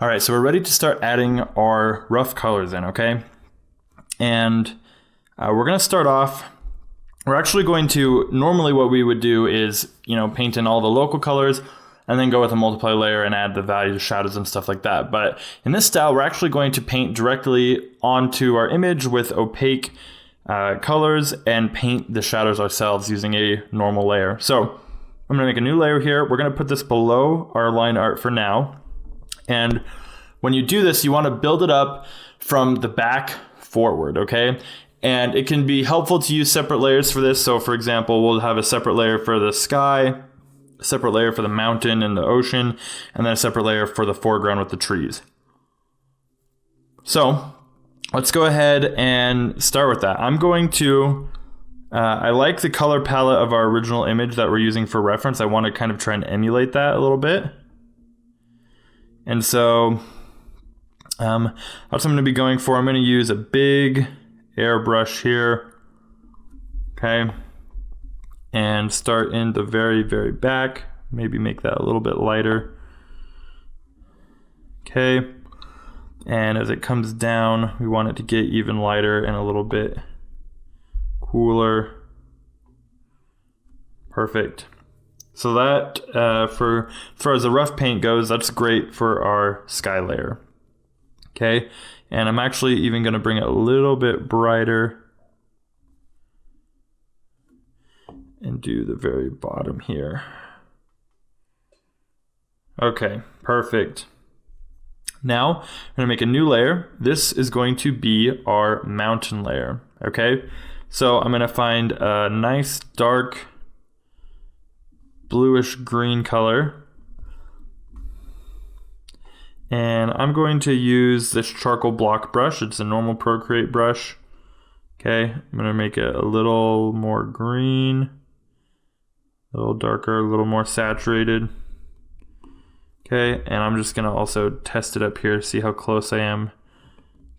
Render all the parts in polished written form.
All right, so we're ready to start adding our rough colors in, okay? And we're gonna start off, we're actually going to, normally what we would do is, paint in all the local colors and then go with a multiply layer and add the value shadows and stuff like that. But in this style, we're actually going to paint directly onto our image with opaque colors and paint the shadows ourselves using a normal layer. So I'm gonna make a new layer here. We're gonna put this below our line art for now. And when you do this, you want to build it up from the back forward, okay? And it can be helpful to use separate layers for this. So for example, we'll have a separate layer for the sky, a separate layer for the mountain and the ocean, and then a separate layer for the foreground with the trees. So let's go ahead and start with that. I'm going to, I like the color palette of our original image that we're using for reference. I want to kind of try and emulate that a little bit. And so that's what I'm going to be going for. I'm going to use a big airbrush here, okay, and start in the very, very back. Maybe make that a little bit lighter. Okay, and as it comes down, we want it to get even lighter and a little bit cooler. Perfect. So that, for as far as the rough paint goes, that's great for our sky layer. Okay, and I'm actually even going to bring it a little bit brighter and do the very bottom here. Okay, perfect. Now I'm going to make a new layer. This is going to be our mountain layer. Okay, so I'm going to find a nice dark bluish green color, and I'm going to use this charcoal block brush. It's a normal Procreate brush. Okay, I'm going to make it a little more green, a little darker, a little more saturated. Okay, and I'm just going to also test it up here to see how close I am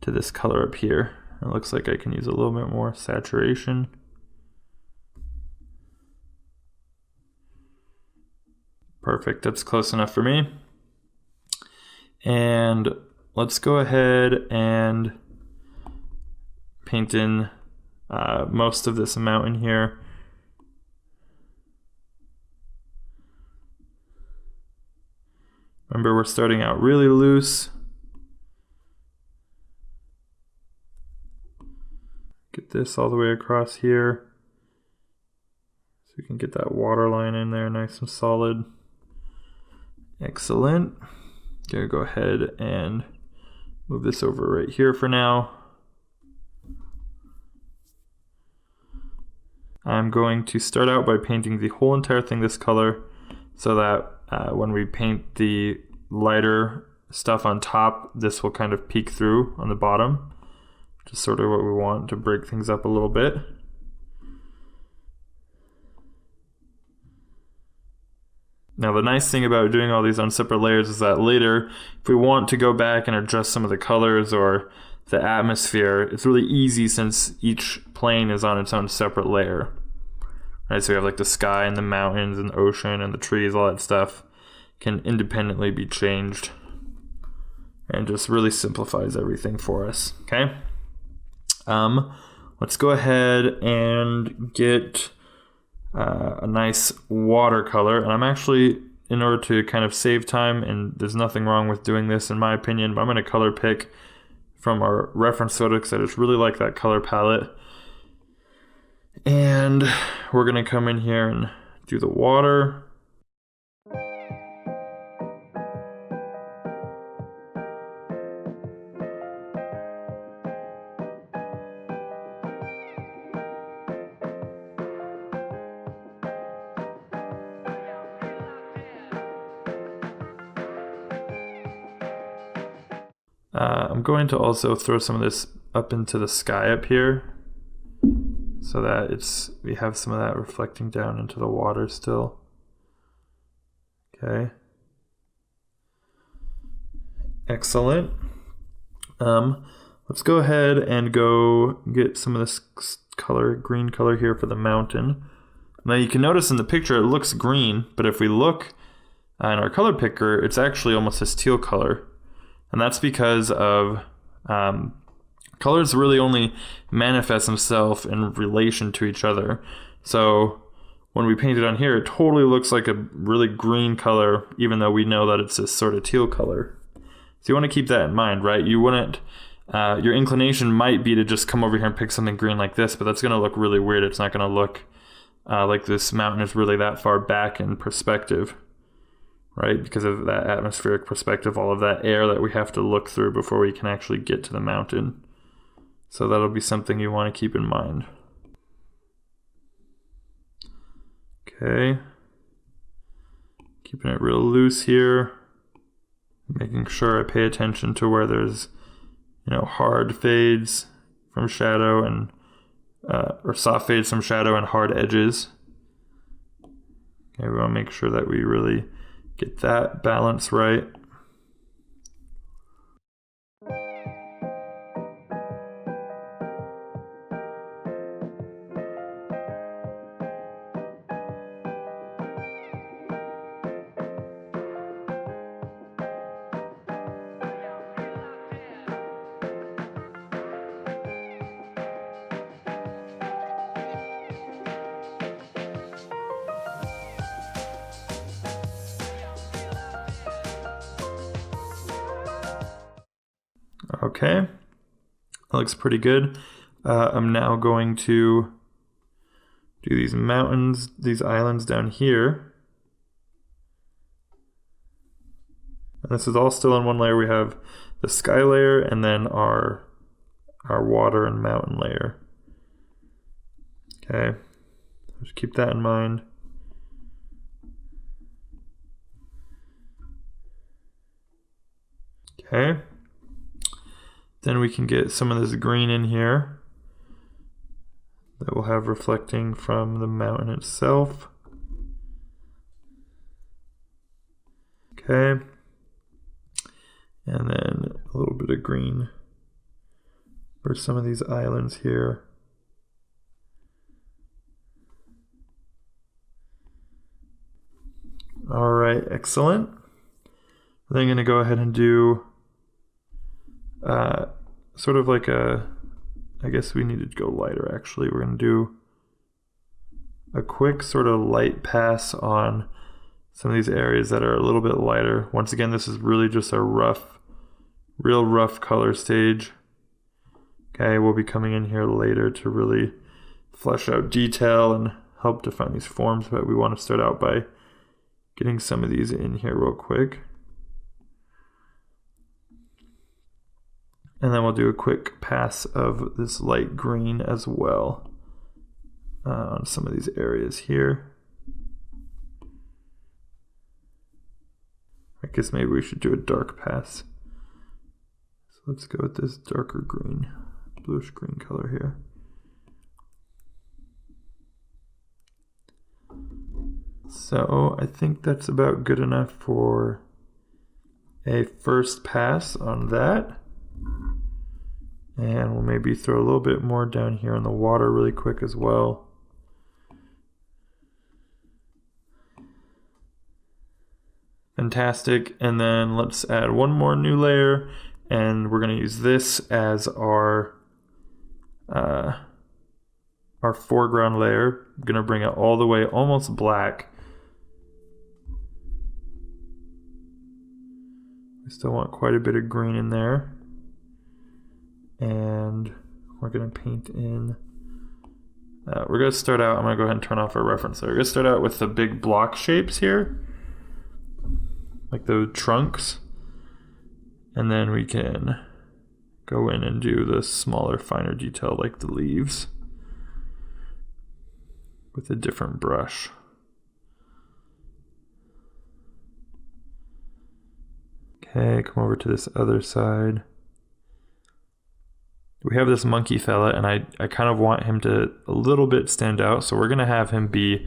to this color up here. It looks like I can use a little bit more saturation. Perfect, that's close enough for me. And let's go ahead and paint in most of this amount in here. Remember, we're starting out really loose. Get this all the way across here, so we can get that water line in there nice and solid. Excellent. Gonna go ahead and move this over right here for now. I'm going to start out by painting the whole entire thing this color, so that when we paint the lighter stuff on top, this will kind of peek through on the bottom, which is sort of what we want to break things up a little bit. Now the nice thing about doing all these on separate layers is that later, if we want to go back and adjust some of the colors or the atmosphere, it's really easy since each plane is on its own separate layer. Right, so we have like the sky and the mountains and the ocean and the trees, all that stuff can independently be changed, and just really simplifies everything for us, okay? Let's go ahead and get a nice watercolor, and I'm actually, in order to kind of save time, and there's nothing wrong with doing this in my opinion, but I'm going to color pick from our reference photo because I just really like that color palette. And we're going to come in here and do the water. I'm going to also throw some of this up into the sky up here, so that we have some of that reflecting down into the water still. Okay. Excellent. Let's go ahead and go get some of this color, green color here for the mountain. Now you can notice in the picture it looks green, but if we look in our color picker, it's actually almost a teal color. And that's because of colors really only manifest themselves in relation to each other. So when we paint it on here, it totally looks like a really green color, even though we know that it's this sort of teal color. So you want to keep that in mind, right? You wouldn't, your inclination might be to just come over here and pick something green like this, but that's going to look really weird. It's not going to look like this mountain is really that far back in perspective, right? Because of that atmospheric perspective, all of that air that we have to look through before we can actually get to the mountain. So that'll be something you want to keep in mind. Okay. Keeping it real loose here. Making sure I pay attention to where there's, hard fades from shadow and or soft fades from shadow and hard edges. Okay, we want to make sure that we really get that balance right. Okay, that looks pretty good. I'm now going to do these mountains, these islands down here. And this is all still in one layer. We have the sky layer and then our water and mountain layer. Okay, just keep that in mind. Okay. Then we can get some of this green in here that we'll have reflecting from the mountain itself. Okay. And then a little bit of green for some of these islands here. All right, excellent. Then I'm going to go ahead and do sort of like I guess we need to go lighter actually. We're going to do a quick sort of light pass on some of these areas that are a little bit lighter. Once again, this is really just a real rough color stage. Okay, we'll be coming in here later to really flesh out detail and help define these forms, but we want to start out by getting some of these in here real quick. And then we'll do a quick pass of this light green as well on some of these areas here. I guess maybe we should do a dark pass. So let's go with this darker green, bluish green color here. So I think that's about good enough for a first pass on that. And we'll maybe throw a little bit more down here on the water really quick as well. Fantastic. And then let's add one more new layer, and we're going to use this as our foreground layer. I'm going to bring it all the way almost black. We still want quite a bit of green in there. And we're going to paint in, we're going to start out, I'm going to go ahead and turn off our reference layer. We're going to start out with the big block shapes here, like the trunks. And then we can go in and do the smaller, finer detail like the leaves with a different brush. Okay, come over to this other side. We have this monkey fella, and I kind of want him to a little bit stand out, so we're going to have him be,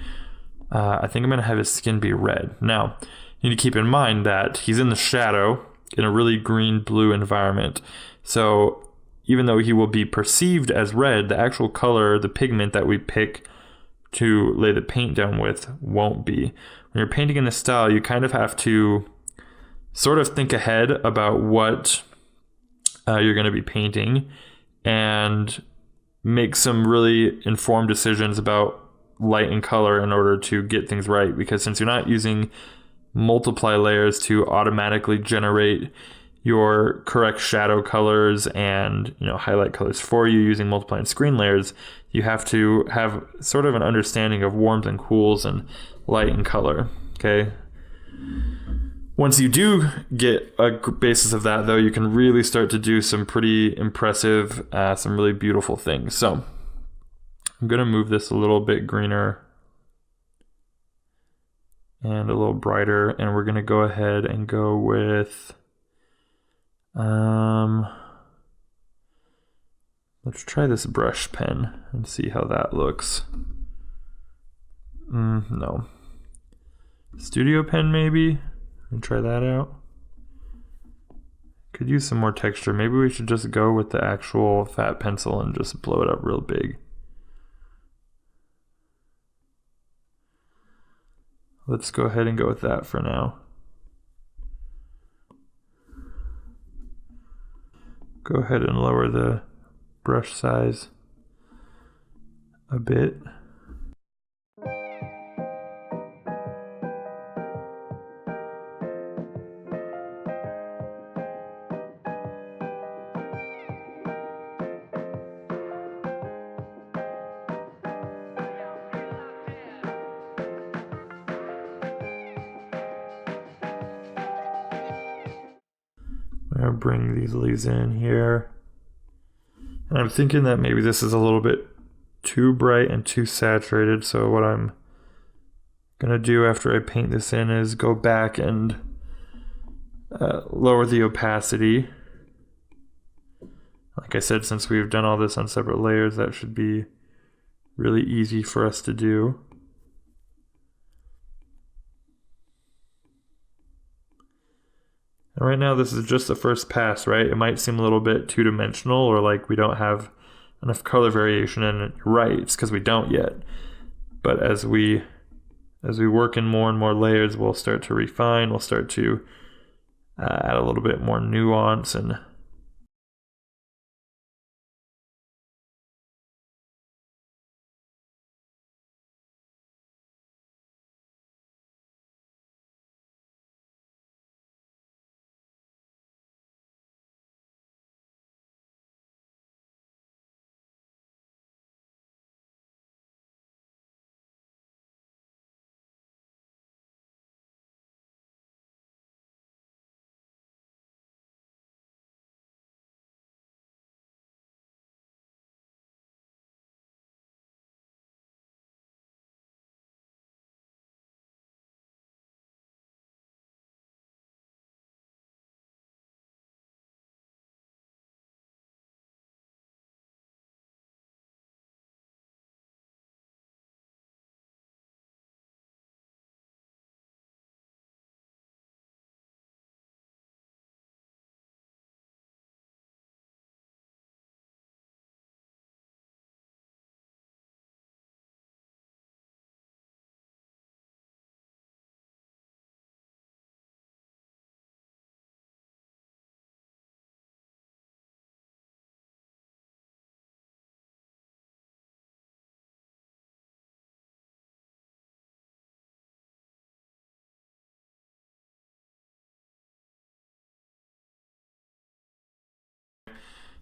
I think I'm going to have his skin be red. Now, you need to keep in mind that he's in the shadow in a really green-blue environment, so even though he will be perceived as red, the actual color, the pigment that we pick to lay the paint down with won't be. When you're painting in this style, you kind of have to sort of think ahead about what you're going to be painting and make some really informed decisions about light and color in order to get things right. Because since you're not using multiply layers to automatically generate your correct shadow colors and highlight colors for you using multiply and screen layers, you have to have sort of an understanding of warms and cools and light and color. Okay. Once you do get a basis of that, though, you can really start to do some pretty impressive, some really beautiful things. So I'm going to move this a little bit greener and a little brighter, and we're going to go ahead and go with, let's try this brush pen and see how that looks. No. Studio pen maybe? And try that out. Could use some more texture. Maybe we should just go with the actual fat pencil and just blow it up real big. Let's go ahead and go with that for now. Go ahead and lower the brush size a bit. I'll bring these leaves in here. And I'm thinking that maybe this is a little bit too bright and too saturated. So what I'm going to do after I paint this in is go back and lower the opacity. Like I said, since we've done all this on separate layers, that should be really easy for us to do. And right now this is just the first pass, right? It might seem a little bit two-dimensional or like we don't have enough color variation, and you're right, it's because we don't yet. But as we work in more and more layers, we'll start to refine, we'll start to add a little bit more nuance and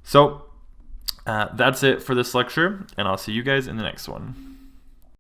so that's it for this lecture, and I'll see you guys in the next one.